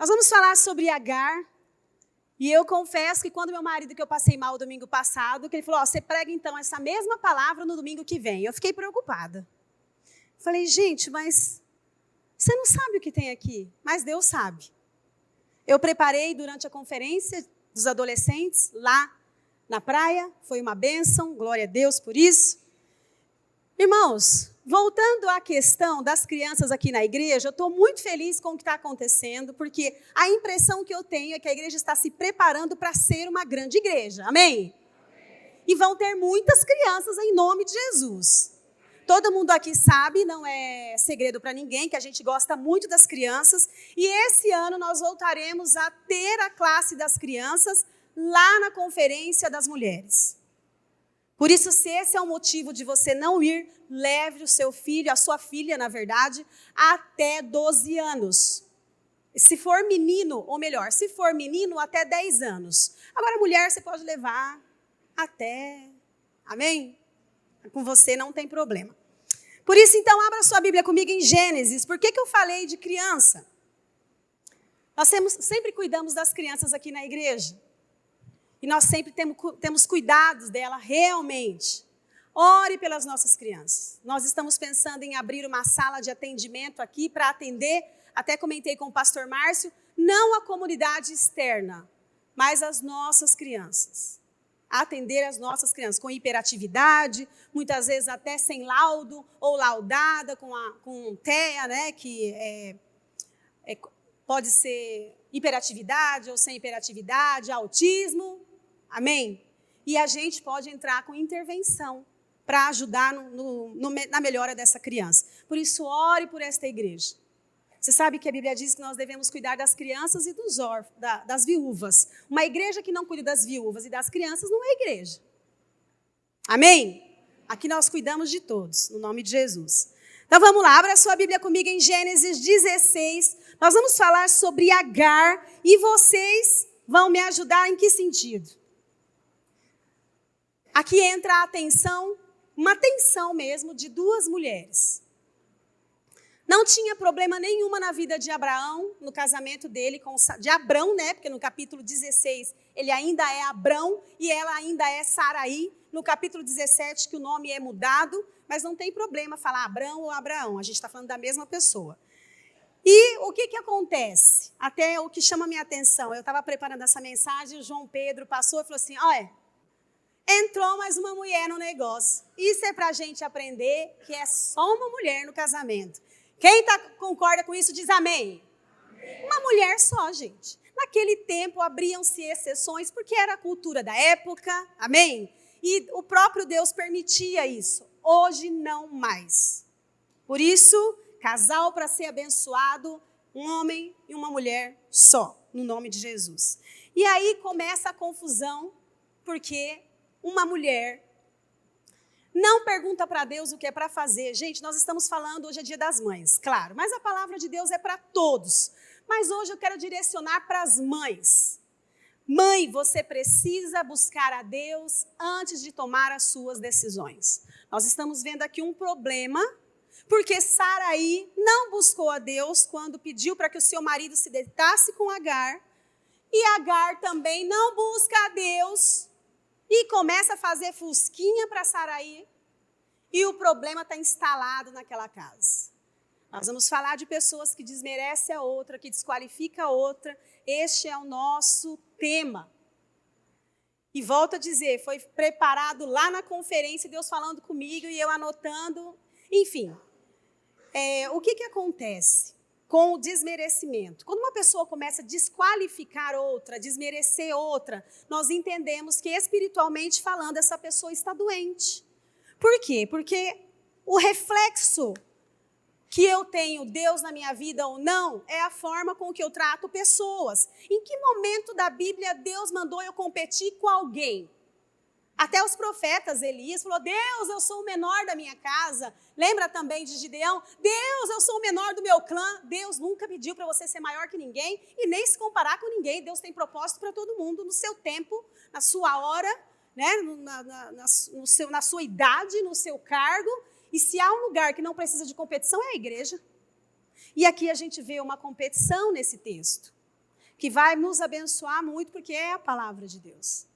Nós vamos falar sobre Agar. E eu confesso que quando meu marido, que eu passei mal domingo passado, que ele falou, você prega então essa mesma palavra no domingo que vem. Eu fiquei preocupada. Falei, gente, mas você não sabe o que tem aqui, mas Deus sabe. Eu preparei durante a conferência dos adolescentes lá na praia, foi uma bênção, glória a Deus por isso. Irmãos, voltando à questão das crianças aqui na igreja, eu estou muito feliz com o que está acontecendo, porque a impressão que eu tenho é que a igreja está se preparando para ser uma grande igreja, amém? E vão ter muitas crianças em nome de Jesus. Todo mundo aqui sabe, não é segredo para ninguém, que a gente gosta muito das crianças. E esse ano nós voltaremos a ter a classe das crianças lá na Conferência das Mulheres. Por isso, se esse é o motivo de você não ir, leve o seu filho, a sua filha, na verdade, até 12 anos. Se for menino, ou melhor, se for menino, até 10 anos. Agora, mulher, você pode levar até... Amém? Com você não tem problema. Por isso, então, abra sua Bíblia comigo em Gênesis. Por que eu falei de criança? Nós sempre cuidamos das crianças aqui na igreja. E nós sempre temos cuidados dela realmente. Ore pelas nossas crianças. Nós estamos pensando em abrir uma sala de atendimento aqui para atender, até comentei com o pastor Márcio, não a comunidade externa, mas as nossas crianças. Atender as nossas crianças com hiperatividade, muitas vezes até sem laudo, ou laudada com TEA, né, que pode ser hiperatividade ou sem hiperatividade, autismo, amém? E a gente pode entrar com intervenção para ajudar na melhora dessa criança. Por isso, ore por esta igreja. Você sabe que a Bíblia diz que nós devemos cuidar das crianças e dos órfãos, das viúvas. Uma igreja que não cuida das viúvas e das crianças não é igreja. Amém? Aqui nós cuidamos de todos, no nome de Jesus. Então vamos lá, abra a sua Bíblia comigo em Gênesis 16. Nós vamos falar sobre Agar e vocês vão me ajudar em que sentido? Aqui entra a atenção, uma tensão mesmo de duas mulheres. Não tinha problema nenhuma na vida de Abraão, no casamento dele, de Abrão, né? Porque no capítulo 16 ele ainda é Abrão e ela ainda é Saraí. No capítulo 17 que o nome é mudado, mas não tem problema falar Abrão ou Abraão, a gente está falando da mesma pessoa. E o que acontece? Até o que chama a minha atenção, eu estava preparando essa mensagem, o João Pedro passou e falou assim, olha, entrou mais uma mulher no negócio. Isso é para a gente aprender que é só uma mulher no casamento. Quem concorda com isso diz amém. Amém. Uma mulher só, gente. Naquele tempo abriam-se exceções porque era a cultura da época, amém? E o próprio Deus permitia isso. Hoje não mais. Por isso, casal para ser abençoado, um homem e uma mulher só, no nome de Jesus. E aí começa a confusão, porque uma mulher não pergunta para Deus o que é para fazer. Gente, nós estamos falando, hoje é dia das mães, claro. Mas a palavra de Deus é para todos. Mas hoje eu quero direcionar para as mães. Mãe, você precisa buscar a Deus antes de tomar as suas decisões. Nós estamos vendo aqui um problema, porque Saraí não buscou a Deus quando pediu para que o seu marido se deitasse com Agar. E Agar também não busca a Deus e começa a fazer fusquinha para Saraí, e o problema está instalado naquela casa. Nós vamos falar de pessoas que desmerecem a outra, que desqualificam a outra. Este é o nosso tema. E volto a dizer, foi preparado lá na conferência, Deus falando comigo e eu anotando. Enfim, o que acontece com o desmerecimento? Quando uma pessoa começa a desqualificar outra, desmerecer outra, nós entendemos que espiritualmente falando, essa pessoa está doente. Por quê? Porque o reflexo que eu tenho Deus na minha vida ou não é a forma com que eu trato pessoas. Em que momento da Bíblia Deus mandou eu competir com alguém? Até os profetas, Elias falou, Deus, eu sou o menor da minha casa. Lembra também de Gideão? Deus, eu sou o menor do meu clã. Deus nunca pediu para você ser maior que ninguém e nem se comparar com ninguém. Deus tem propósito para todo mundo, no seu tempo, na sua hora, né? na sua idade, no seu cargo. E se há um lugar que não precisa de competição, é a igreja. E aqui a gente vê uma competição nesse texto. que vai nos abençoar muito, porque é a palavra de Deus.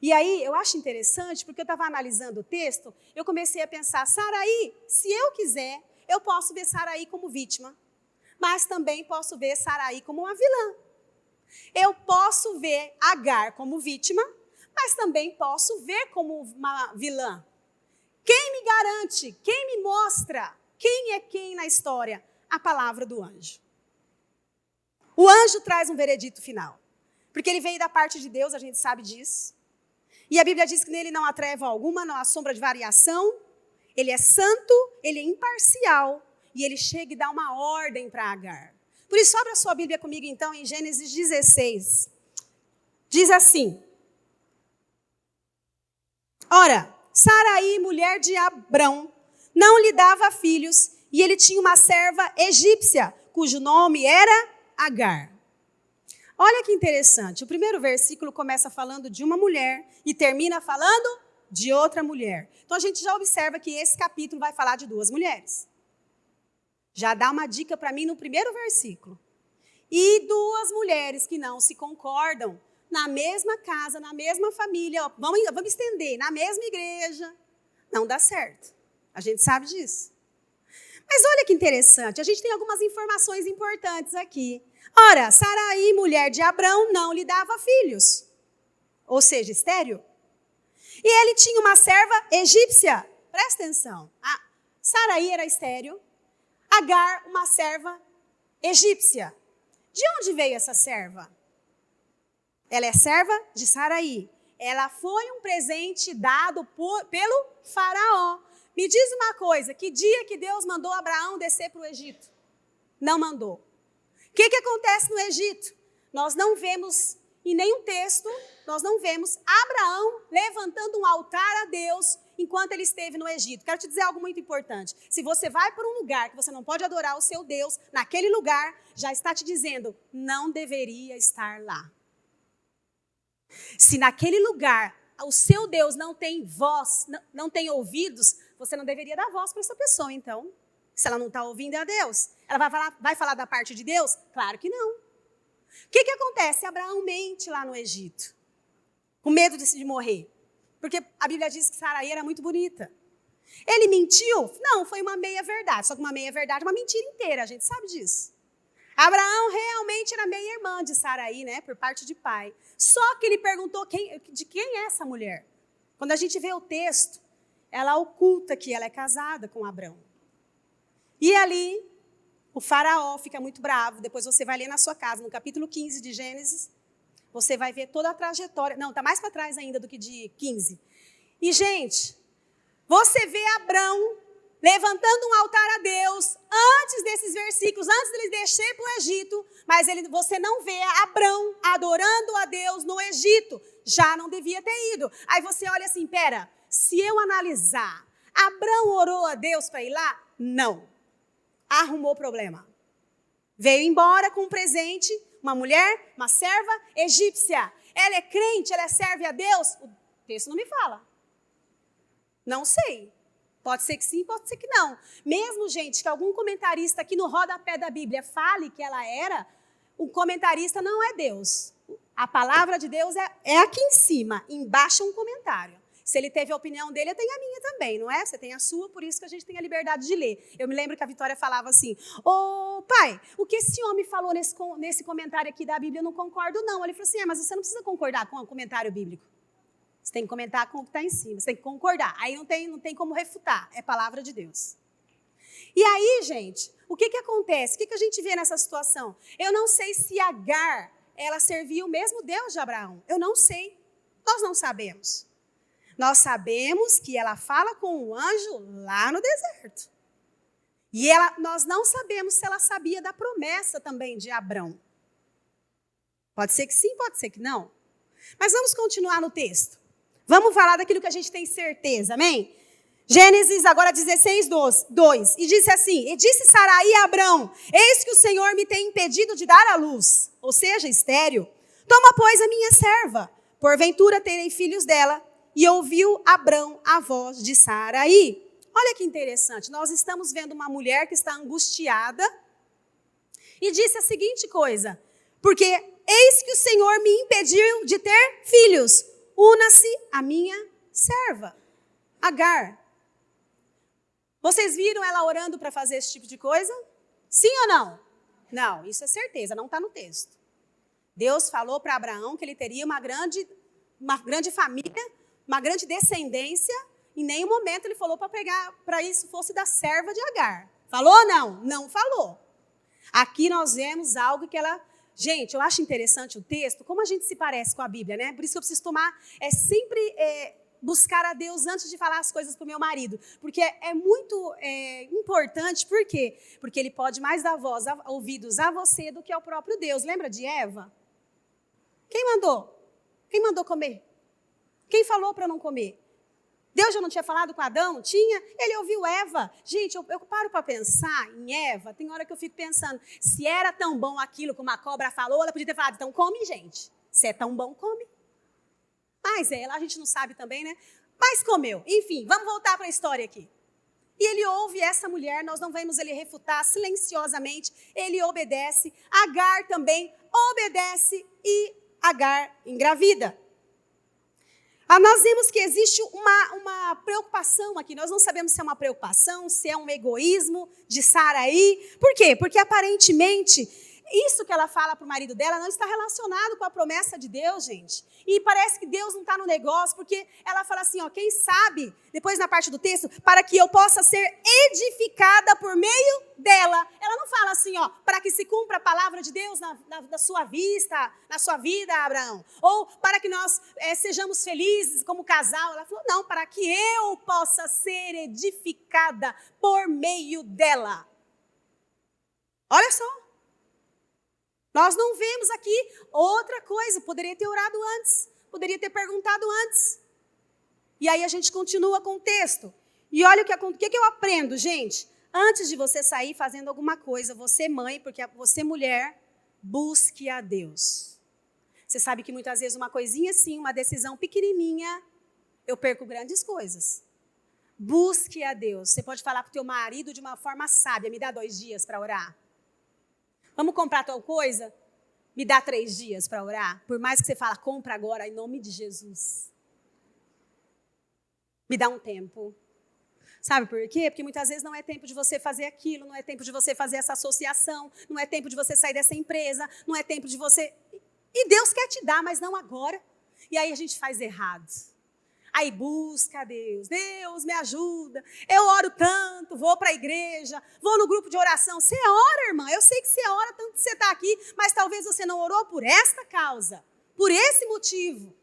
E aí, eu acho interessante, porque eu estava analisando o texto, eu comecei a pensar, Saraí, se eu quiser, eu posso ver Saraí como vítima, mas também posso ver Saraí como uma vilã. Eu posso ver Agar como vítima, mas também posso ver como uma vilã. Quem me garante, quem me mostra quem é quem na história? A palavra do anjo. O anjo traz um veredito final, porque ele veio da parte de Deus, a gente sabe disso. E a Bíblia diz que nele não há treva alguma, não há sombra de variação. Ele é santo, ele é imparcial e ele chega e dá uma ordem para Agar. Por isso, abra sua Bíblia comigo então em Gênesis 16. Diz assim: Ora, Saraí, mulher de Abrão, não lhe dava filhos e ele tinha uma serva egípcia, cujo nome era Agar. Olha que interessante, o primeiro versículo começa falando de uma mulher e termina falando de outra mulher. Então a gente já observa que esse capítulo vai falar de duas mulheres. Já dá uma dica para mim no primeiro versículo. E duas mulheres que não se concordam na mesma casa, na mesma família, vamos estender, na mesma igreja, não dá certo. A gente sabe disso. Mas olha que interessante, a gente tem algumas informações importantes aqui. Ora, Saraí, mulher de Abrão, não lhe dava filhos, ou seja, estéril. E ele tinha uma serva egípcia, presta atenção. Saraí era estéril, Agar, uma serva egípcia. De onde veio essa serva? Ela é serva de Saraí. Ela foi um presente dado pelo faraó. Me diz uma coisa, que dia que Deus mandou Abraão descer para o Egito? Não mandou. O que acontece no Egito? Nós não vemos, em nenhum texto, nós não vemos Abraão levantando um altar a Deus enquanto ele esteve no Egito. Quero te dizer algo muito importante. Se você vai para um lugar que você não pode adorar o seu Deus, naquele lugar, já está te dizendo, não deveria estar lá. Se naquele lugar o seu Deus não tem voz, não tem ouvidos, você não deveria dar voz para essa pessoa, então. Se ela não está ouvindo, é a Deus. Ela vai falar da parte de Deus? Claro que não. O que acontece? Abraão mente lá no Egito, com medo de morrer. Porque a Bíblia diz que Saraí era muito bonita. Ele mentiu? Não, foi uma meia-verdade. Só que uma meia-verdade é uma mentira inteira, a gente sabe disso. Abraão realmente era meia-irmã de Saraí, né, por parte de pai. Só que ele perguntou de quem é essa mulher. Quando a gente vê o texto, ela oculta que ela é casada com Abrão. E ali, o faraó fica muito bravo. Depois você vai ler na sua casa, no capítulo 15 de Gênesis, você vai ver toda a trajetória. Não, está mais para trás ainda do que de 15. E, gente, você vê Abrão levantando um altar a Deus antes desses versículos, antes dele descer para o Egito, mas você não vê Abrão adorando a Deus no Egito. Já não devia ter ido. Aí você olha assim, pera, se eu analisar, Abrão orou a Deus para ir lá? Não. Arrumou problema. Veio embora com um presente, uma mulher, uma serva egípcia. Ela é crente, ela serve a Deus? O texto não me fala. Não sei. Pode ser que sim, pode ser que não. Mesmo, gente, que algum comentarista aqui no rodapé da Bíblia fale que ela era, o comentarista não é Deus. A palavra de Deus é aqui em cima, embaixo é um comentário. Se ele teve a opinião dele, eu tenho a minha também, não é? Você tem a sua, por isso que a gente tem a liberdade de ler. Eu me lembro que a Vitória falava assim, pai, o que esse homem falou nesse comentário aqui da Bíblia, eu não concordo não. Ele falou assim, mas você não precisa concordar com o comentário bíblico. Você tem que comentar com o que está em cima, você tem que concordar. Aí não tem como refutar, é palavra de Deus. E aí, gente, o que acontece? O que a gente vê nessa situação? Eu não sei se Agar, ela servia o mesmo Deus de Abraão. Eu não sei, nós não sabemos. Nós sabemos que ela fala com o anjo lá no deserto. E nós não sabemos se ela sabia da promessa também de Abrão. Pode ser que sim, pode ser que não. Mas vamos continuar no texto. Vamos falar daquilo que a gente tem certeza, amém? Gênesis agora 16, 2. E disse assim, e disse Saraí a Abrão, eis que o Senhor me tem impedido de dar à luz, ou seja, estéril. Toma, pois, a minha serva, porventura terei filhos dela. E ouviu Abrão a voz de Saraí. Olha que interessante, nós estamos vendo uma mulher que está angustiada e disse a seguinte coisa, porque eis que o Senhor me impediu de ter filhos. Una-se a minha serva, Agar. Vocês viram ela orando para fazer esse tipo de coisa? Sim ou não? Não, isso é certeza, não está no texto. Deus falou para Abraão que ele teria uma grande família, uma grande descendência. Em nenhum momento ele falou para isso fosse da serva de Agar. Falou ou não? Não falou. Aqui nós vemos algo que ela... Gente, eu acho interessante o texto, como a gente se parece com a Bíblia, né? Por isso que eu preciso sempre buscar a Deus antes de falar as coisas para o meu marido. Porque é muito importante, por quê? Porque ele pode mais dar ouvidos a você do que ao próprio Deus. Lembra de Eva? Quem mandou? Quem mandou comer? Quem falou para não comer? Deus já não tinha falado com Adão? Tinha. Ele ouviu Eva. Gente, eu paro para pensar em Eva. Tem hora que eu fico pensando, se era tão bom aquilo que uma cobra falou, ela podia ter falado, então come, gente. Se é tão bom, come. Mas ela, a gente não sabe também, né? Mas comeu. Enfim, vamos voltar para a história aqui. E ele ouve essa mulher, nós não vemos ele refutar silenciosamente, ele obedece. Agar também obedece e Agar engravida. Nós vemos que existe uma preocupação aqui. Nós não sabemos se é uma preocupação, se é um egoísmo de Sarai. Por quê? Porque aparentemente isso que ela fala para o marido dela não está relacionado com a promessa de Deus, gente. E parece que Deus não está no negócio, porque ela fala assim, ó, quem sabe, depois na parte do texto, para que eu possa ser edificada por meio dela. Ela não fala assim, ó, para que se cumpra a palavra de Deus na sua vida, Abraão. Ou para que nós sejamos felizes como casal. Ela falou, não, para que eu possa ser edificada por meio dela. Olha só. Nós não vemos aqui outra coisa. Poderia ter orado antes. Poderia ter perguntado antes. E aí a gente continua com o texto. E olha o que eu aprendo, gente. Antes de você sair fazendo alguma coisa, você mãe, porque você mulher, busque a Deus. Você sabe que muitas vezes uma coisinha assim, uma decisão pequenininha, eu perco grandes coisas. Busque a Deus. Você pode falar para o teu marido de uma forma sábia, me dá 2 dias para orar. Vamos comprar tal coisa? Me dá 3 dias para orar. Por mais que você fala, compra agora, em nome de Jesus. Me dá um tempo. Sabe por quê? Porque muitas vezes não é tempo de você fazer aquilo, não é tempo de você fazer essa associação, não é tempo de você sair dessa empresa, não é tempo de você... E Deus quer te dar, mas não agora. E aí a gente faz errado. Aí busca a Deus. Deus, me ajuda. Eu oro tanto, vou para a igreja, vou no grupo de oração. Você ora, irmã. Eu sei que você ora tanto que você está aqui, mas talvez você não orou por esta causa, por esse motivo.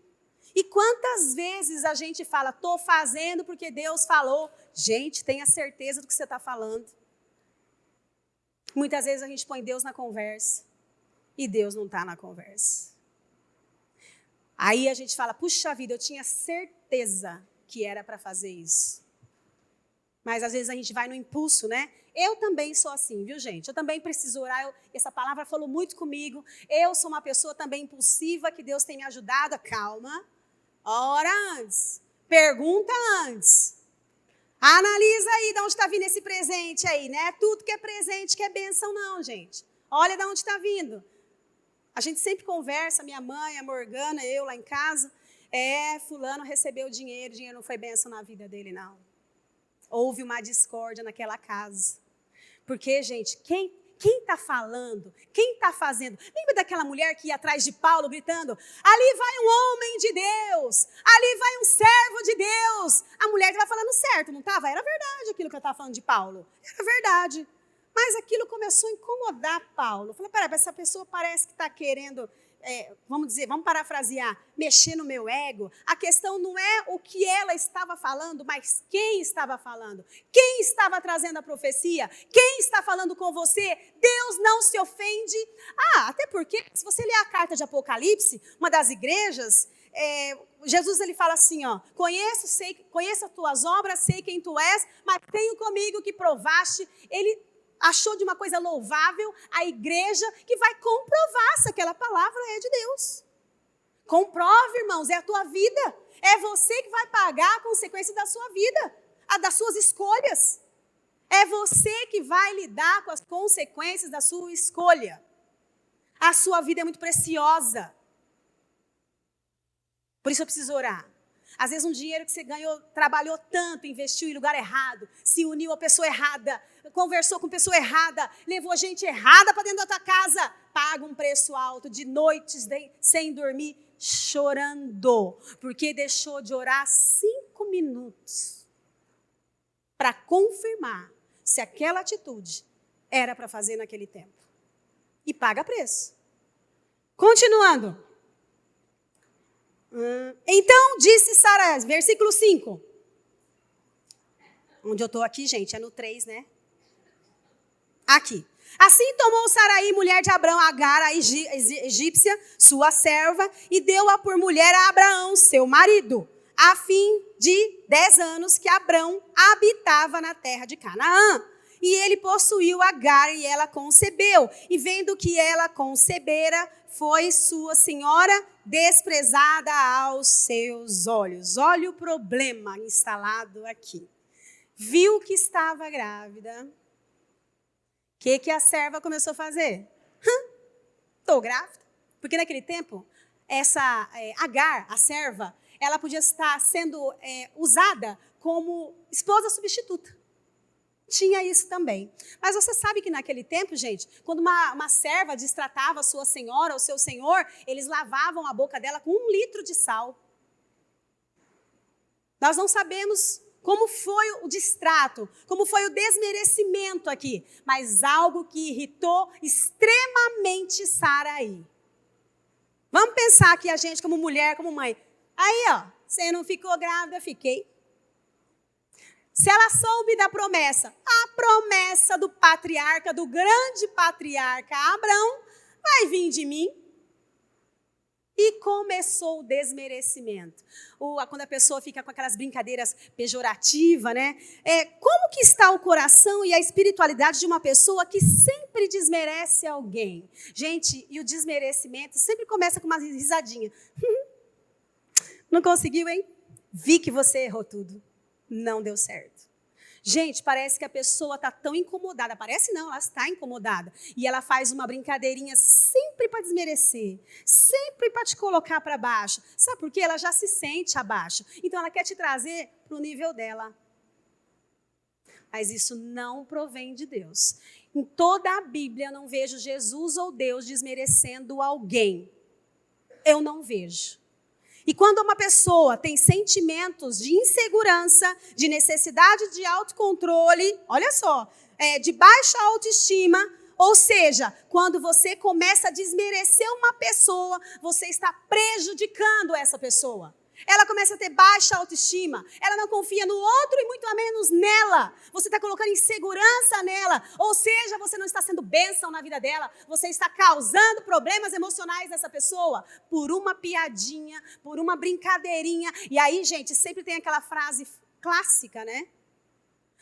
E quantas vezes a gente fala, estou fazendo porque Deus falou. Gente, tenha certeza do que você está falando. Muitas vezes a gente põe Deus na conversa e Deus não está na conversa. Aí a gente fala, puxa vida, eu tinha certeza que era para fazer isso. Mas às vezes a gente vai no impulso, né? Eu também sou assim, viu, gente? Eu também preciso orar. Essa palavra falou muito comigo. Eu sou uma pessoa também impulsiva, que Deus tem me ajudado. Calma. Ora antes. Pergunta antes. Analisa aí de onde está vindo esse presente aí, né? Tudo que é presente, que é bênção, não, gente. Olha de onde está vindo. A gente sempre conversa, minha mãe, a Morgana, eu lá em casa. Fulano recebeu dinheiro, o dinheiro não foi bênção na vida dele, não. Houve uma discórdia naquela casa. Porque, gente, quem está falando? Quem está fazendo? Lembra daquela mulher que ia atrás de Paulo gritando, ali vai um homem de Deus, ali vai um servo de Deus. A mulher estava falando certo, não estava? Era verdade aquilo que eu estava falando de Paulo. Era verdade. Mas aquilo começou a incomodar Paulo. Falei, peraí, essa pessoa parece que está querendo, vamos parafrasear, mexer no meu ego. A questão não é o que ela estava falando, mas quem estava falando. Quem estava trazendo a profecia? Quem está falando com você? Deus não se ofende. Até porque, se você ler a carta de Apocalipse, uma das igrejas, Jesus ele fala assim, ó, conheço as tuas obras, sei quem tu és, mas tenho comigo que provaste. Ele achou de uma coisa louvável a igreja que vai comprovar se aquela palavra é de Deus. Comprove, irmãos, é a tua vida. É você que vai pagar a consequência da sua vida, das suas escolhas. É você que vai lidar com as consequências da sua escolha. A sua vida é muito preciosa. Por isso eu preciso orar. Às vezes um dinheiro que você ganhou, trabalhou tanto, investiu em lugar errado, se uniu a pessoa errada, conversou com pessoa errada, levou gente errada para dentro da tua casa, paga um preço alto de noites sem dormir, chorando, porque deixou de orar 5 minutos para confirmar se aquela atitude era para fazer naquele tempo. E paga preço. Continuando. Então disse Sara, versículo 5. Onde eu estou aqui, gente, é no 3, né? Aqui. Assim tomou Sarai, mulher de Abrão, Agar, a egípcia, sua serva, e deu-a por mulher a Abraão, seu marido, a fim de 10 anos que Abrão habitava na terra de Canaã. E ele possuiu Agar e ela concebeu. E vendo que ela concebera, foi sua senhora desprezada aos seus olhos. Olha o problema instalado aqui. Viu que estava grávida. O que a serva começou a fazer? Estou grávida. Porque naquele tempo, essa Agar, a serva, ela podia estar sendo usada como esposa substituta. Tinha isso também. Mas você sabe que naquele tempo, gente, quando uma serva destratava a sua senhora ou seu senhor, eles lavavam a boca dela com 1 litro de sal. Nós não sabemos como foi o destrato, como foi o desmerecimento aqui, mas algo que irritou extremamente Sarai. Vamos pensar aqui a gente como mulher, como mãe. Aí, ó, você não ficou grávida, fiquei. Se ela soube da promessa, a promessa do patriarca, do grande patriarca Abrão, vai vir de mim. E começou o desmerecimento. Quando a pessoa fica com aquelas brincadeiras pejorativas, né? Como que está o coração e a espiritualidade de uma pessoa que sempre desmerece alguém? Gente, e o desmerecimento sempre começa com uma risadinha. Não conseguiu, hein? Vi que você errou tudo. Não deu certo. Gente, parece que a pessoa está tão incomodada. Parece não, ela está incomodada. E ela faz uma brincadeirinha sempre para desmerecer. Sempre para te colocar para baixo. Sabe por quê? Ela já se sente abaixo. Então ela quer te trazer para o nível dela. Mas isso não provém de Deus. Em toda a Bíblia eu não vejo Jesus ou Deus desmerecendo alguém. Eu não vejo. E quando uma pessoa tem sentimentos de insegurança, de necessidade de autocontrole, olha só, de baixa autoestima, ou seja, quando você começa a desmerecer uma pessoa, você está prejudicando essa pessoa. Ela começa a ter baixa autoestima, ela não confia no outro e muito menos nela. Você está colocando insegurança nela, ou seja, você não está sendo bênção na vida dela, você está causando problemas emocionais nessa pessoa por uma piadinha, por uma brincadeirinha. E aí, gente, sempre tem aquela frase clássica, né?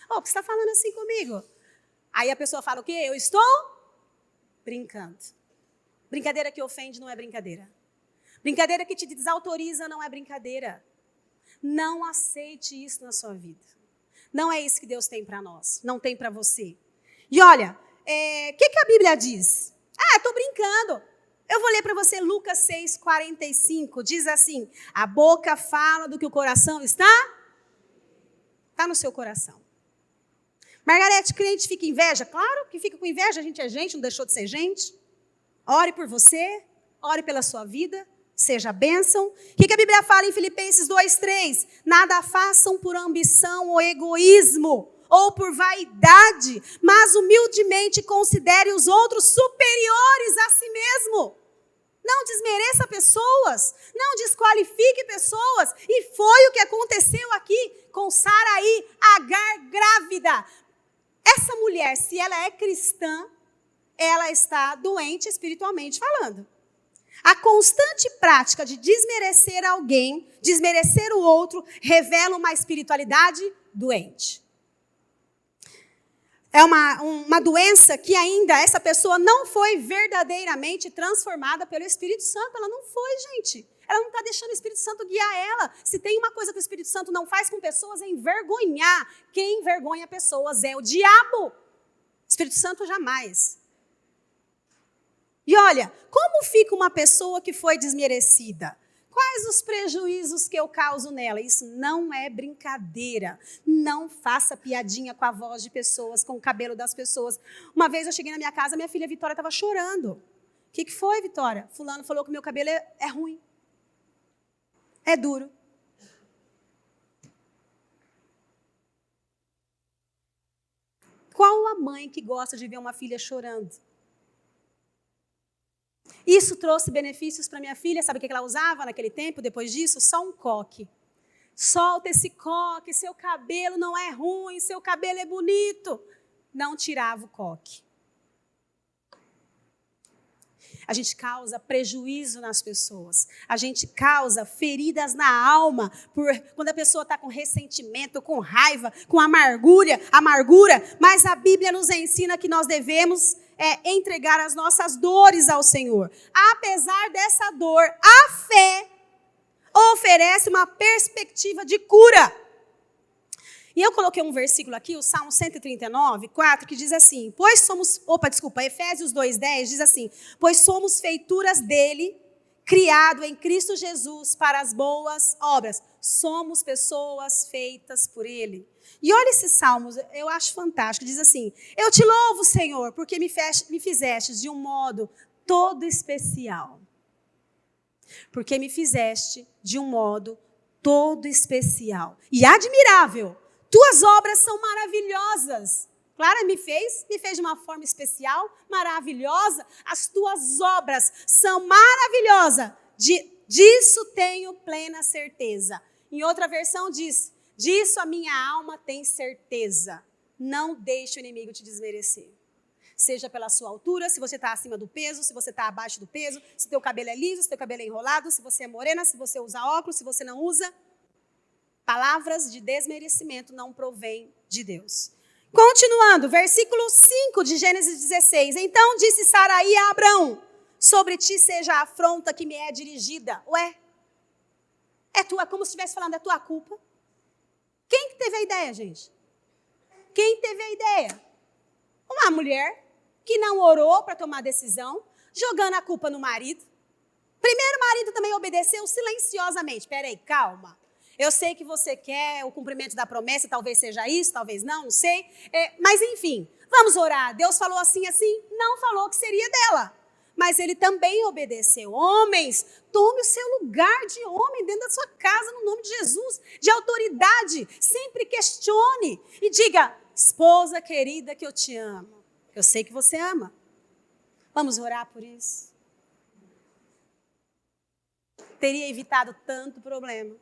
Por que você está falando assim comigo? Aí a pessoa fala o quê? Eu estou brincando. Brincadeira que ofende não é brincadeira. Brincadeira que te desautoriza não é brincadeira. Não aceite isso na sua vida. Não é isso que Deus tem para nós. Não tem para você. E olha, o que a Bíblia diz? Estou brincando. Eu vou ler para você Lucas 6,45. Diz assim, a boca fala do que o coração está? Está no seu coração. Margarete, crente fica inveja? Claro que fica com inveja. A gente é gente, não deixou de ser gente. Ore por você. Ore pela sua vida. Seja bênção. O que a Bíblia fala em Filipenses 2,3? Nada façam por ambição ou egoísmo, ou por vaidade, mas humildemente considere os outros superiores a si mesmo. Não desmereça pessoas, não desqualifique pessoas. E foi o que aconteceu aqui com Sarai, Agar grávida. Essa mulher, se ela é cristã, ela está doente espiritualmente falando. A constante prática de desmerecer alguém, desmerecer o outro, revela uma espiritualidade doente. É uma doença que ainda essa pessoa não foi verdadeiramente transformada pelo Espírito Santo. Ela não foi, gente. Ela não está deixando o Espírito Santo guiar ela. Se tem uma coisa que o Espírito Santo não faz com pessoas é envergonhar. Quem envergonha pessoas é o diabo. O Espírito Santo jamais. E olha, como fica uma pessoa que foi desmerecida? Quais os prejuízos que eu causo nela? Isso não é brincadeira. Não faça piadinha com a voz de pessoas, com o cabelo das pessoas. Uma vez eu cheguei na minha casa, minha filha Vitória estava chorando. O que foi, Vitória? Fulano falou que meu cabelo é ruim. É duro. Qual a mãe que gosta de ver uma filha chorando? Isso trouxe benefícios para minha filha. Sabe o que ela usava naquele tempo, depois disso? Só um coque. Solta esse coque, seu cabelo não é ruim, seu cabelo é bonito. Não tirava o coque. A gente causa prejuízo nas pessoas. A gente causa feridas na alma. Quando a pessoa está com ressentimento, com raiva, com amargura. Mas a Bíblia nos ensina que nós devemos entregar as nossas dores ao Senhor. Apesar dessa dor, a fé oferece uma perspectiva de cura. E eu coloquei um versículo aqui, o Salmo 139, 4, que diz assim, Efésios 2:10 diz assim, pois somos feituras dele, criado em Cristo Jesus para as boas obras. Somos pessoas feitas por ele. E olha esse salmo, eu acho fantástico, diz assim, eu te louvo, Senhor, porque me fizeste de um modo todo especial. Porque me fizeste de um modo todo especial e admirável. Tuas obras são maravilhosas. Claro, me fez de uma forma especial, maravilhosa. As tuas obras são maravilhosas. Disso tenho plena certeza. Em outra versão diz, disso a minha alma tem certeza. Não deixe o inimigo te desmerecer. Seja pela sua altura, se você está acima do peso, se você está abaixo do peso, se teu cabelo é liso, se teu cabelo é enrolado, se você é morena, se você usa óculos, se você não usa. Palavras de desmerecimento não provêm de Deus. Continuando, versículo 5 de Gênesis 16. Então disse Saraí a Abrão, sobre ti seja a afronta que me é dirigida. Ué, como se estivesse falando, é tua culpa. Quem que teve a ideia, gente? Quem teve a ideia? Uma mulher que não orou para tomar decisão, jogando a culpa no marido. Primeiro o marido também obedeceu silenciosamente. Peraí, calma. Eu sei que você quer o cumprimento da promessa, talvez seja isso, talvez não sei. Mas enfim, vamos orar. Deus falou assim, não falou que seria dela. Mas ele também obedeceu. Homens, tome o seu lugar de homem dentro da sua casa, no nome de Jesus, de autoridade. Sempre questione e diga, esposa querida, que eu te amo. Eu sei que você ama. Vamos orar por isso. Teria evitado tanto problema.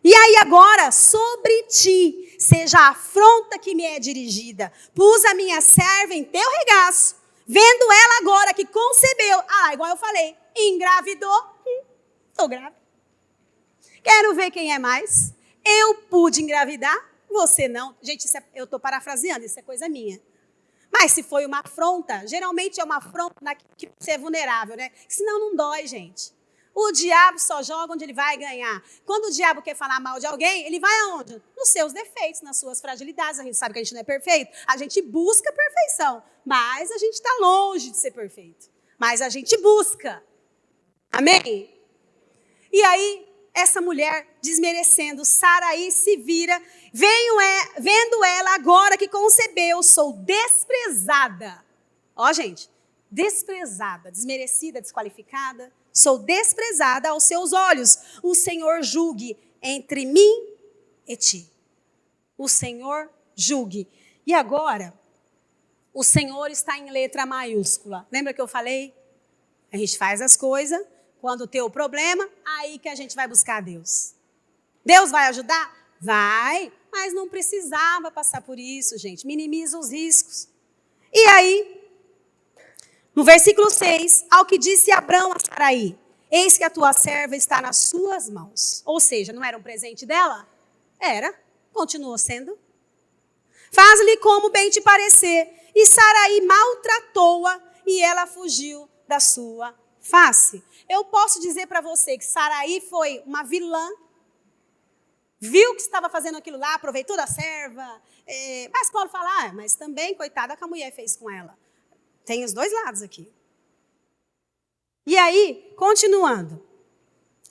E aí agora, sobre ti, seja a afronta que me é dirigida. Pus a minha serva em teu regaço, vendo ela agora que concebeu. Igual eu falei, engravidou, estou grávida. Quero ver quem é mais. Eu pude engravidar, você não. Gente, eu estou parafraseando, isso é coisa minha. Mas se foi uma afronta, geralmente é uma afronta que você é vulnerável, né? Senão não dói, gente. O diabo só joga onde ele vai ganhar. Quando o diabo quer falar mal de alguém, ele vai aonde? Nos seus defeitos, nas suas fragilidades. A gente sabe que a gente não é perfeito. A gente busca a perfeição. Mas a gente está longe de ser perfeito. Mas a gente busca. Amém? E aí, essa mulher desmerecendo, Saraí se vira. Vendo ela agora que concebeu, sou desprezada. Ó, gente, desprezada, desmerecida, desqualificada. Sou desprezada aos seus olhos. O Senhor julgue entre mim e ti. O Senhor julgue. E agora, o Senhor está em letra maiúscula. Lembra que eu falei? A gente faz as coisas, quando tem o problema, aí que a gente vai buscar Deus. Deus vai ajudar? Vai, mas não precisava passar por isso, gente. Minimiza os riscos. E aí, no versículo 6, ao que disse Abrão a Saraí, eis que a tua serva está nas suas mãos. Ou seja, não era um presente dela? Era, continuou sendo. Faz-lhe como bem te parecer. E Saraí maltratou-a e ela fugiu da sua face. Eu posso dizer para você que Saraí foi uma vilã, viu que estava fazendo aquilo lá, aproveitou da serva. Mas Paulo fala, mas também, coitada, que a mulher fez com ela. Tem os dois lados aqui. E aí, continuando.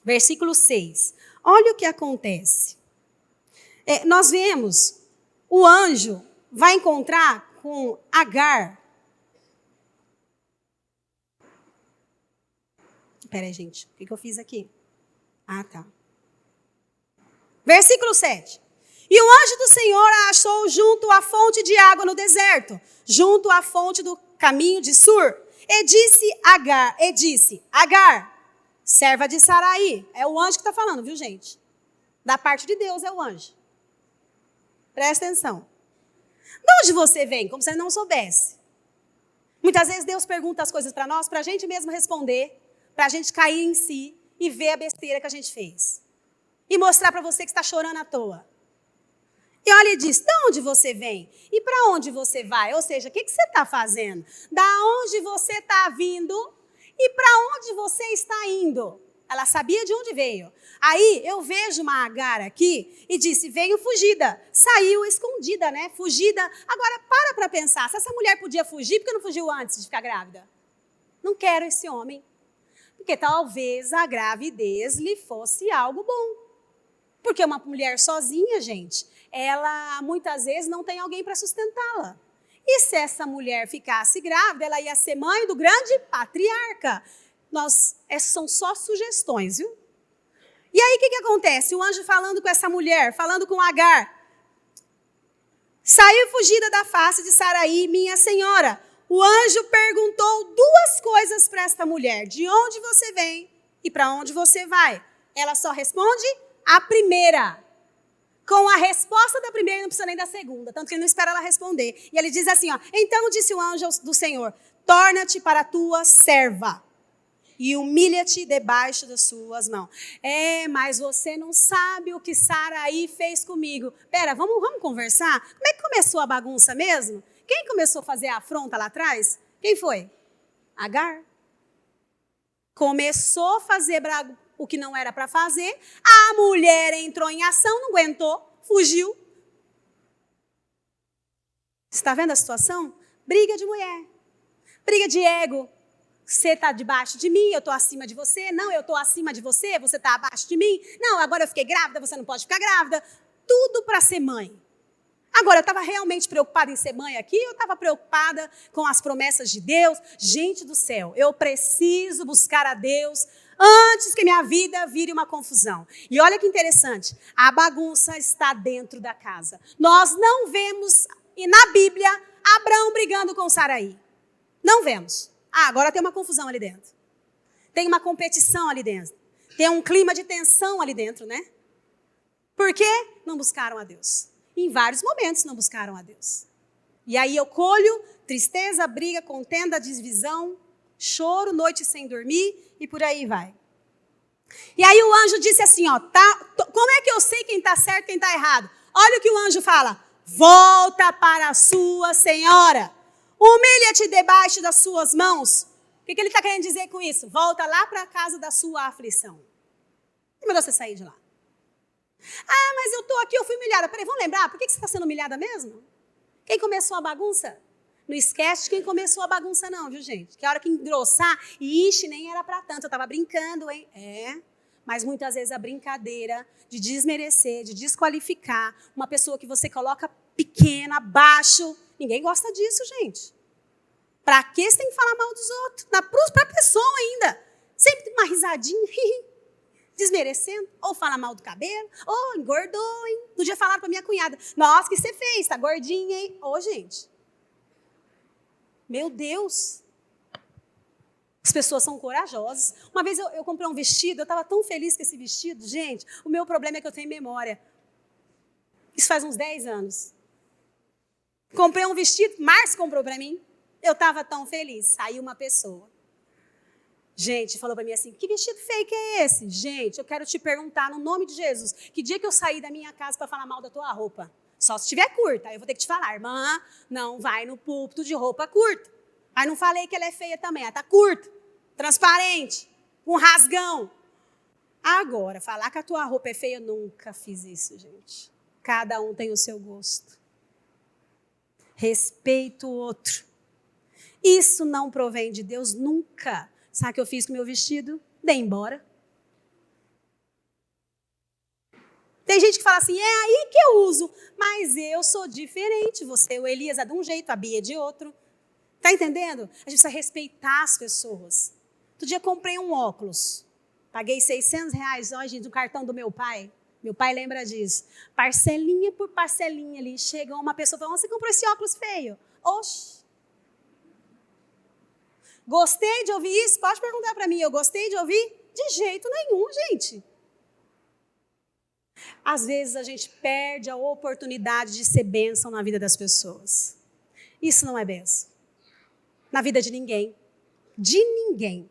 Versículo 6. Olha o que acontece. Nós vemos, o anjo vai encontrar com Agar. Espera aí, gente. O que eu fiz aqui? Ah, tá. Versículo 7. E o anjo do Senhor a achou junto à fonte de água no deserto, junto à fonte do caminho de Sur. E disse, Agar, serva de Saraí. É o anjo que está falando, viu, gente? Da parte de Deus é o anjo. Presta atenção. De onde você vem? Como se ele não soubesse. Muitas vezes Deus pergunta as coisas para nós, para a gente mesmo responder, para a gente cair em si e ver a besteira que a gente fez. E mostrar para você que está chorando à toa. E olha, ele diz, de onde você vem? E para onde você vai? Ou seja, o que você está fazendo? Da onde você está vindo e para onde você está indo? Ela sabia de onde veio. Aí eu vejo uma Agar aqui e disse, veio fugida. Saiu escondida, né? Fugida. Agora, para pensar, se essa mulher podia fugir, por que não fugiu antes de ficar grávida? Não quero esse homem. Porque talvez a gravidez lhe fosse algo bom. Porque uma mulher sozinha, gente, ela muitas vezes não tem alguém para sustentá-la. E se essa mulher ficasse grávida, ela ia ser mãe do grande patriarca. Essas são só sugestões, viu? E aí o que acontece? O anjo falando com essa mulher, falando com Agar. Saiu fugida da face de Saraí, minha senhora. O anjo perguntou duas coisas para esta mulher. De onde você vem e para onde você vai? Ela só responde a primeira. Com a resposta da primeira, ele não precisa nem da segunda. Tanto que ele não espera ela responder. E ele diz assim, ó. Então disse o anjo do Senhor, torna-te para a tua serva e humilha-te debaixo das suas mãos. Mas você não sabe o que Saraí fez comigo. Pera, vamos conversar? Como é que começou a bagunça mesmo? Quem começou a fazer a afronta lá atrás? Quem foi? Agar. Começou a fazer o que não era para fazer. A mulher entrou em ação, não aguentou, fugiu. Você está vendo a situação? Briga de mulher. Briga de ego. Você está debaixo de mim, eu estou acima de você. Não, eu estou acima de você, você está abaixo de mim. Não, agora eu fiquei grávida, você não pode ficar grávida. Tudo para ser mãe. Agora, eu estava realmente preocupada em ser mãe aqui? Eu estava preocupada com as promessas de Deus? Gente do céu, eu preciso buscar a Deus antes que minha vida vire uma confusão. E olha que interessante, a bagunça está dentro da casa. Nós não vemos, e na Bíblia, Abraão brigando com Saraí. Não vemos. Agora tem uma confusão ali dentro. Tem uma competição ali dentro. Tem um clima de tensão ali dentro, né? Por quê? Não buscaram a Deus. Em vários momentos não buscaram a Deus. E aí eu colho tristeza, briga, contenda, divisão, choro, noite sem dormir e por aí vai. E aí o anjo disse assim, ó, como é que eu sei quem está certo e quem está errado? Olha o que o anjo fala, volta para a sua senhora, humilha-te debaixo das suas mãos. O que ele está querendo dizer com isso? Volta lá para a casa da sua aflição. É melhor você sair de lá. Ah, mas eu estou aqui, eu fui humilhada. Peraí, vamos lembrar, por que você está sendo humilhada mesmo? Quem começou a bagunça? Não esquece de quem começou a bagunça não, viu, gente? Que a hora que engrossar, ixi, nem era para tanto, eu estava brincando, hein? Mas muitas vezes a brincadeira de desmerecer, de desqualificar uma pessoa que você coloca pequena, abaixo, ninguém gosta disso, gente. Para que você tem que falar mal dos outros? Para a pessoa ainda. Sempre tem uma risadinha, desmerecendo, ou fala mal do cabelo, ou engordou, hein? No dia falaram para minha cunhada, nossa, o que você fez? Tá gordinha, hein? Gente. Meu Deus. As pessoas são corajosas. Uma vez eu comprei um vestido, eu estava tão feliz com esse vestido. Gente, o meu problema é que eu tenho memória. Isso faz uns 10 anos. Comprei um vestido, Márcio comprou para mim. Eu estava tão feliz. Saiu uma pessoa. Gente, falou para mim assim, que vestido fake é esse? Gente, eu quero te perguntar, no nome de Jesus, que dia que eu saí da minha casa para falar mal da tua roupa? Só se estiver curta, aí eu vou ter que te falar, irmã, não vai no púlpito de roupa curta. Aí não falei que ela é feia também, ela está curta, transparente, com rasgão. Agora, falar que a tua roupa é feia, eu nunca fiz isso, gente. Cada um tem o seu gosto. Respeita o outro. Isso não provém de Deus nunca. Sabe o que eu fiz com o meu vestido? Dei embora. Tem gente que fala assim, é aí que eu uso. Mas eu sou diferente. Você, o Elias é de um jeito, a Bia é de outro. Tá entendendo? A gente precisa respeitar as pessoas. Outro dia comprei um óculos. Paguei R$600, ó, gente, do cartão do meu pai. Meu pai lembra disso. Parcelinha por parcelinha ali. Chegou uma pessoa e falou, você comprou esse óculos feio? Oxi. Gostei de ouvir isso? Pode perguntar para mim, eu gostei de ouvir? De jeito nenhum, gente. Às vezes a gente perde a oportunidade de ser bênção na vida das pessoas. Isso não é bênção. Na vida de ninguém. De ninguém.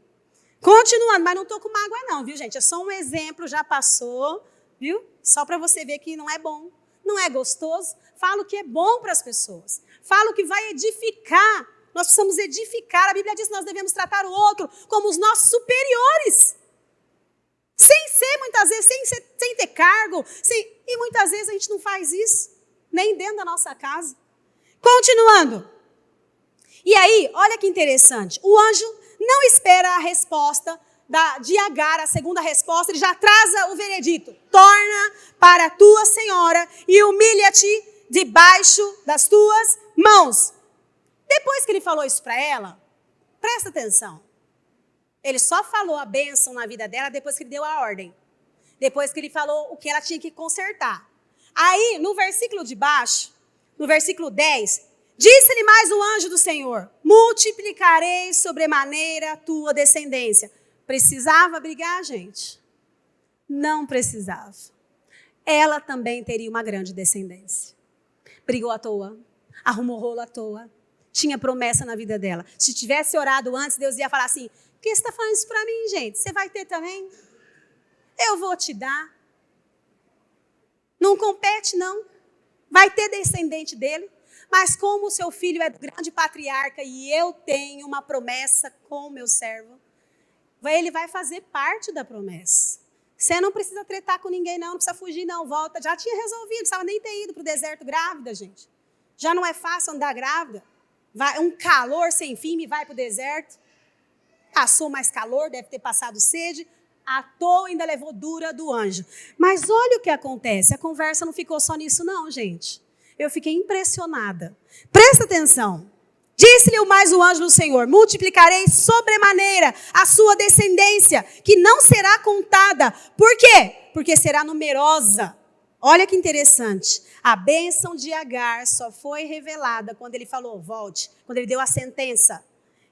Continuando, mas não estou com mágoa não, viu, gente? É só um exemplo, já passou, viu? Só para você ver que não é bom, não é gostoso. Fala o que é bom para as pessoas. Fala o que vai edificar. Nós precisamos edificar. A Bíblia diz que nós devemos tratar o outro como os nossos superiores. Sem ser, muitas vezes, sem ter cargo. E muitas vezes a gente não faz isso, nem dentro da nossa casa. Continuando. E aí, olha que interessante. O anjo não espera a resposta de Agar, a segunda resposta, ele já traz o veredito. Torna para a tua senhora e humilha-te debaixo das tuas mãos. Depois que ele falou isso para ela, presta atenção. Ele só falou a bênção na vida dela depois que ele deu a ordem. Depois que ele falou o que ela tinha que consertar. Aí, no versículo de baixo, no versículo 10, disse-lhe mais o anjo do Senhor, multiplicarei sobremaneira a tua descendência. Precisava brigar, gente? Não precisava. Ela também teria uma grande descendência. Brigou à toa, arrumou rolo à toa, tinha promessa na vida dela. Se tivesse orado antes, Deus ia falar assim, por que você está falando isso para mim, gente? Você vai ter também? Eu vou te dar. Não compete, não. Vai ter descendente dele. Mas como o seu filho é grande patriarca e eu tenho uma promessa com o meu servo, ele vai fazer parte da promessa. Você não precisa tretar com ninguém, não precisa fugir, não. Volta, já tinha resolvido, não precisava nem ter ido para o deserto grávida, gente. Já não é fácil andar grávida. Um calor sem fim me vai para o deserto. Passou mais calor, deve ter passado sede. À toa ainda levou dura do anjo. Mas olha o que acontece. A conversa não ficou só nisso, não, gente. Eu fiquei impressionada. Presta atenção. Disse-lhe mais o anjo do Senhor, multiplicarei sobremaneira a sua descendência, que não será contada. Por quê? Porque será numerosa. Olha que interessante. A bênção de Agar só foi revelada quando ele falou, volte, quando ele deu a sentença.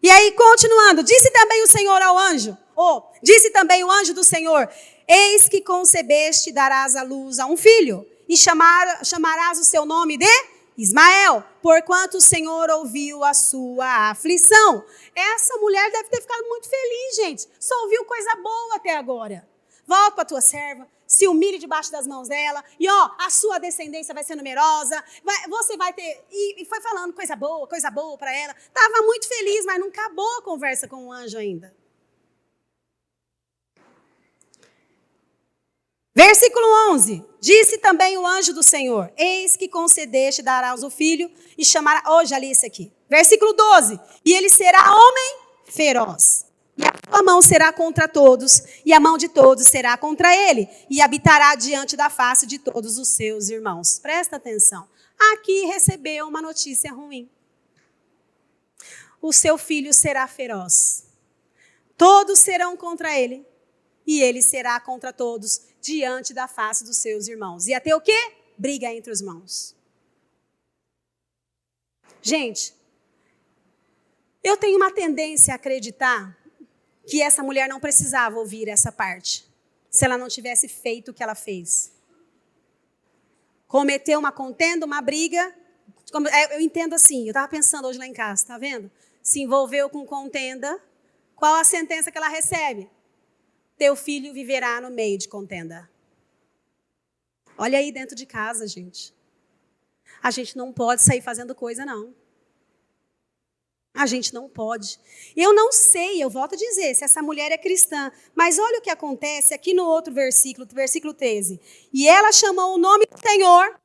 E aí, continuando, disse também o Senhor ao anjo, disse também o anjo do Senhor, eis que concebeste, darás à luz a um filho, e chamarás o seu nome de Ismael, porquanto o Senhor ouviu a sua aflição. Essa mulher deve ter ficado muito feliz, gente. Só ouviu coisa boa até agora. Volta para a tua serva, se humilhe debaixo das mãos dela, e a sua descendência vai ser numerosa, você vai ter... E foi falando coisa boa para ela. Estava muito feliz, mas não acabou a conversa com o anjo ainda. Versículo 11. Disse também o anjo do Senhor, eis que concedeste, darás o filho, e chamará... já li isso aqui. Versículo 12. E ele será homem feroz. E a tua mão será contra todos, e a mão de todos será contra ele, e habitará diante da face de todos os seus irmãos. Presta atenção. Aqui recebeu uma notícia ruim. O seu filho será feroz. Todos serão contra ele, e ele será contra todos, diante da face dos seus irmãos. Ia ter o quê? Briga entre os irmãos. Gente, eu tenho uma tendência a acreditar que essa mulher não precisava ouvir essa parte, se ela não tivesse feito o que ela fez. Cometeu uma contenda, uma briga, eu entendo assim, eu estava pensando hoje lá em casa, está vendo? Se envolveu com contenda, qual a sentença que ela recebe? Teu filho viverá no meio de contenda. Olha aí dentro de casa, gente. A gente não pode sair fazendo coisa, não. A gente não pode. Eu não sei, eu volto a dizer, se essa mulher é cristã. Mas olha o que acontece aqui no outro versículo, versículo 13. E ela chamou o nome do Senhor.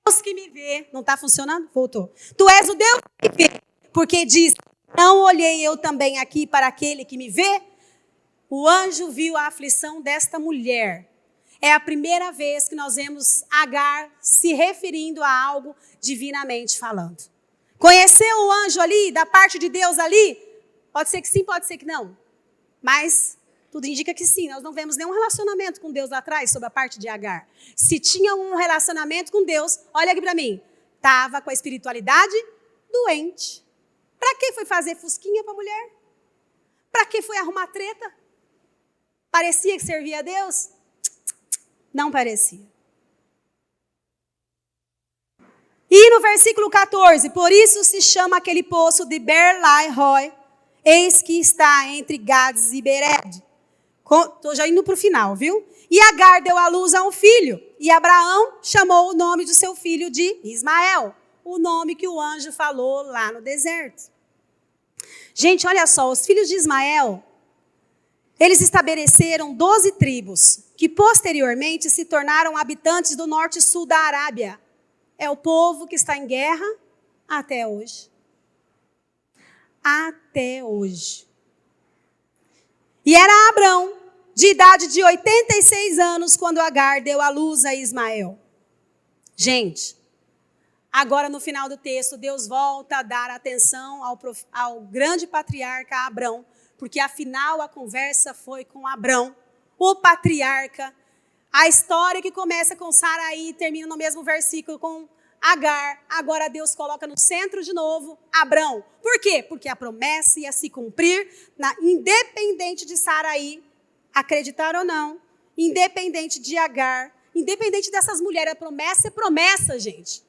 Deus que me vê. Não está funcionando? Voltou. Tu és o Deus que me vê. Porque diz, não olhei eu também aqui para aquele que me vê? O anjo viu a aflição desta mulher. É a primeira vez que nós vemos Agar se referindo a algo divinamente falando. Conheceu o anjo ali, da parte de Deus ali? Pode ser que sim, pode ser que não. Mas tudo indica que sim. Nós não vemos nenhum relacionamento com Deus lá atrás, sobre a parte de Agar. Se tinha um relacionamento com Deus, olha aqui para mim. Estava com a espiritualidade doente. Para que foi fazer fusquinha para a mulher? Para que foi arrumar treta? Parecia que servia a Deus? Não parecia. E no versículo 14, por isso se chama aquele poço de Beer-lahai-roi, eis que está entre Gades e Bered. Estou já indo para o final, viu? E Agar deu à luz a um filho, e Abraão chamou o nome do seu filho de Ismael, o nome que o anjo falou lá no deserto. Gente, olha só, os filhos de Ismael, eles estabeleceram 12 tribos, que posteriormente se tornaram habitantes do norte e sul da Arábia. É o povo que está em guerra até hoje. Até hoje. E era Abrão, de idade de 86 anos, quando Agar deu à luz a Ismael. Gente, agora no final do texto, Deus volta a dar atenção ao grande patriarca Abrão, porque afinal a conversa foi com Abrão, o patriarca. A história que começa com Saraí termina no mesmo versículo com Agar. Agora Deus coloca no centro de novo Abrão. Por quê? Porque a promessa ia se cumprir, independente de Saraí acreditar ou não, independente de Agar, independente dessas mulheres. A promessa é promessa, gente.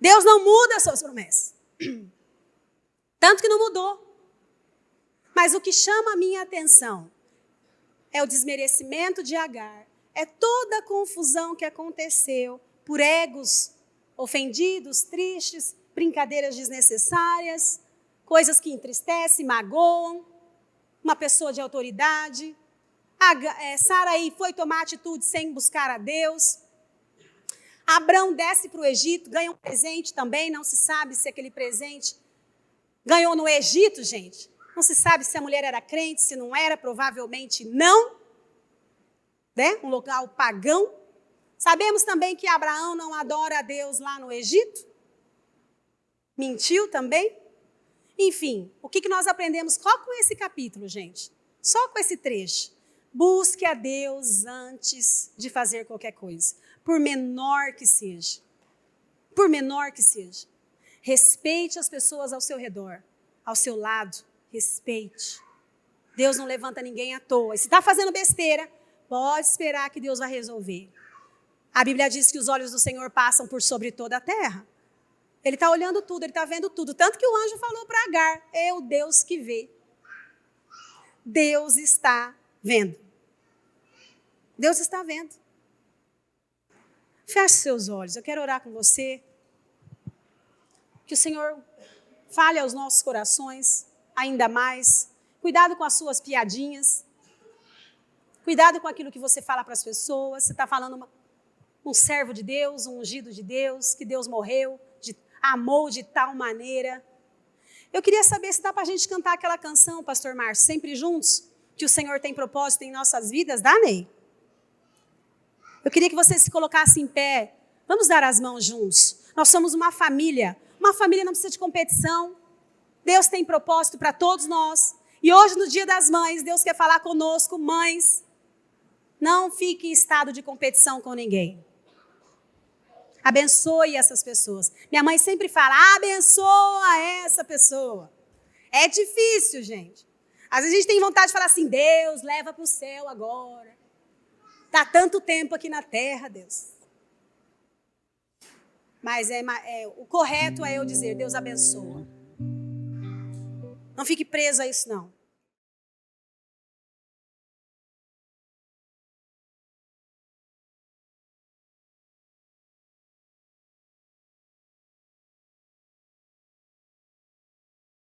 Deus não muda as suas promessas. Tanto que não mudou. Mas o que chama a minha atenção é o desmerecimento de Agar. É toda a confusão que aconteceu por egos ofendidos, tristes, brincadeiras desnecessárias, coisas que entristecem, magoam, uma pessoa de autoridade. Saraí foi tomar atitude sem buscar a Deus. Abrão desce para o Egito, ganha um presente também, não se sabe se aquele presente ganhou no Egito, gente. Não se sabe se a mulher era crente, se não era, provavelmente não. Né? Um local pagão. Sabemos também que Abraão não adora a Deus lá no Egito. Mentiu também. Enfim, o que nós aprendemos só com esse capítulo, gente? Só com esse trecho. Busque a Deus antes de fazer qualquer coisa. Por menor que seja. Por menor que seja. Respeite as pessoas ao seu redor, ao seu lado. Respeite. Deus não levanta ninguém à toa. E se está fazendo besteira, pode esperar que Deus vai resolver. A Bíblia diz que os olhos do Senhor passam por sobre toda a terra. Ele está olhando tudo, ele está vendo tudo. Tanto que o anjo falou para Agar, é o Deus que vê. Deus está vendo. Deus está vendo. Feche seus olhos, eu quero orar com você. Que o Senhor fale aos nossos corações ainda mais. Cuidado com as suas piadinhas. Cuidado com aquilo que você fala para as pessoas. Você está falando um servo de Deus, um ungido de Deus, que Deus morreu, amou de tal maneira. Eu queria saber se dá para a gente cantar aquela canção, pastor Márcio, sempre juntos, que o Senhor tem propósito em nossas vidas. Dá, Ney? Eu queria que você se colocasse em pé. Vamos dar as mãos juntos. Nós somos uma família. Uma família não precisa de competição. Deus tem propósito para todos nós. E hoje, no Dia das Mães, Deus quer falar conosco, mães. Não fique em estado de competição com ninguém. Abençoe essas pessoas. Minha mãe sempre fala, abençoa essa pessoa. É difícil, gente. Às vezes a gente tem vontade de falar assim, Deus, leva para o céu agora. Está tanto tempo aqui na terra, Deus. Mas o correto é eu dizer, Deus abençoa. Não fique preso a isso, não.